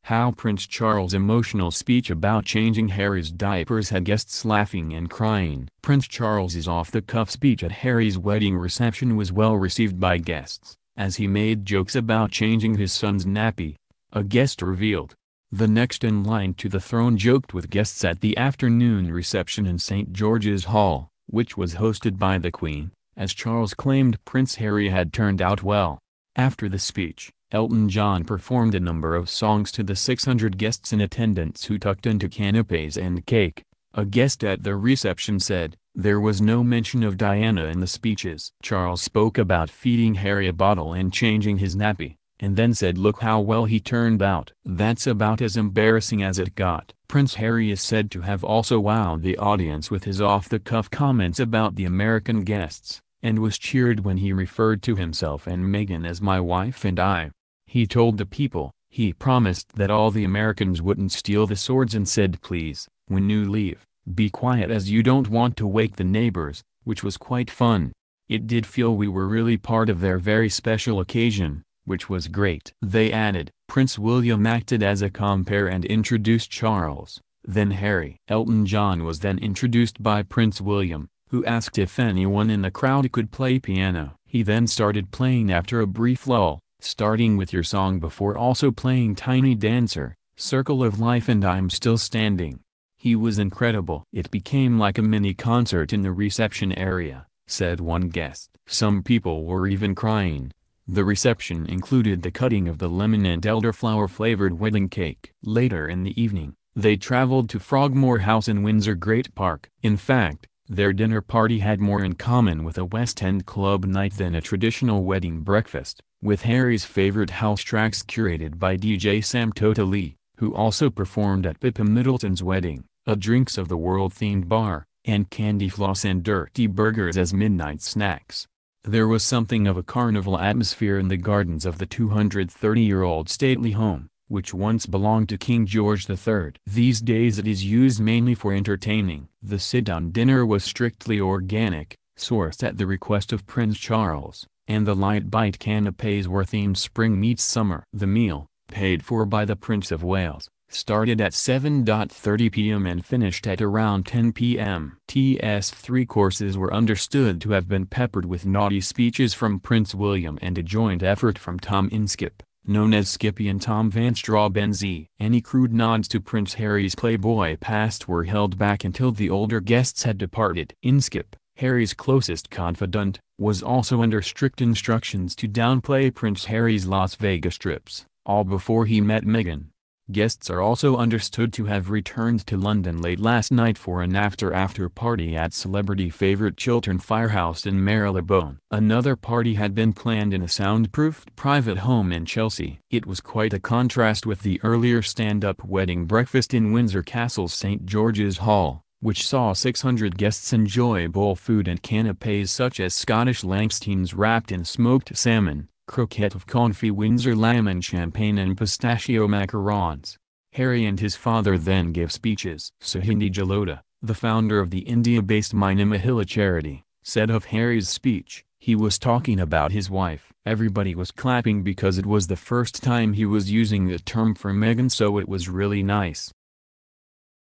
How Prince Charles' emotional speech about changing Harry's diapers had guests laughing and crying. Prince Charles's off-the-cuff speech at Harry's wedding reception was well received by guests, as he made jokes about changing his son's nappy. A guest revealed. The next in line to the throne joked with guests at the afternoon reception in St. George's Hall, which was hosted by the Queen, as Charles claimed Prince Harry had turned out well. After the speech, Elton John performed a number of songs to the 600 guests in attendance who tucked into canapes and cake. A guest at the reception said, "There was no mention of Diana in the speeches." Charles spoke about feeding Harry a bottle and changing his nappy, and then said look how well he turned out. That's about as embarrassing as it got. Prince Harry is said to have also wowed the audience with his off-the-cuff comments about the American guests, and was cheered when he referred to himself and Meghan as "my wife and I." He told the people, he promised that all the Americans wouldn't steal the swords and said please, when you leave, be quiet as you don't want to wake the neighbors, which was quite fun. It did feel we were really part of their very special occasion, which was great. They added, Prince William acted as a compere and introduced Charles, then Harry. Elton John was then introduced by Prince William, who asked if anyone in the crowd could play piano. He then started playing after a brief lull, starting with Your Song before also playing Tiny Dancer, Circle of Life and I'm Still Standing. He was incredible. It became like a mini concert in the reception area, said one guest. Some people were even crying. The reception included the cutting of the lemon and elderflower flavored wedding cake. Later in the evening, they traveled to Frogmore House in Windsor Great Park. In fact, their dinner party had more in common with a West End club night than a traditional wedding breakfast, with Harry's favorite house tracks curated by DJ Sam Totally, who also performed at Pippa Middleton's wedding, a Drinks of the World themed bar, and candy floss and dirty burgers as midnight snacks. There was something of a carnival atmosphere in the gardens of the 230-year-old stately home, which once belonged to King George III. These days it is used mainly for entertaining. The sit-down dinner was strictly organic, sourced at the request of Prince Charles, and the light bite canapés were themed spring meets summer. The meal, paid for by the Prince of Wales, started at 7:30 p.m. and finished at around 10 p.m. Ts 3 courses were understood to have been peppered with naughty speeches from Prince William and a joint effort from Tom Inskip, known as Skippy and Tom Van Straubenzee. Any crude nods to Prince Harry's Playboy past were held back until the older guests had departed. Inskip, Harry's closest confidant, was also under strict instructions to downplay Prince Harry's Las Vegas trips, all before he met Meghan. Guests are also understood to have returned to London late last night for an after party at celebrity favorite Chiltern Firehouse in Marylebone. Another party had been planned in a soundproofed private home in Chelsea. It was quite a contrast with the earlier stand-up wedding breakfast in Windsor Castle's St. George's Hall, which saw 600 guests enjoy bowl food and canapés such as Scottish Langsteins wrapped in smoked salmon, croquette of confit Windsor lamb and champagne and pistachio macarons. Harry and his father then gave speeches. Suhindi Jalota, the founder of the India-based Mina Mahila charity, said of Harry's speech, he was talking about his wife. Everybody was clapping because it was the first time he was using the term for Meghan, so it was really nice.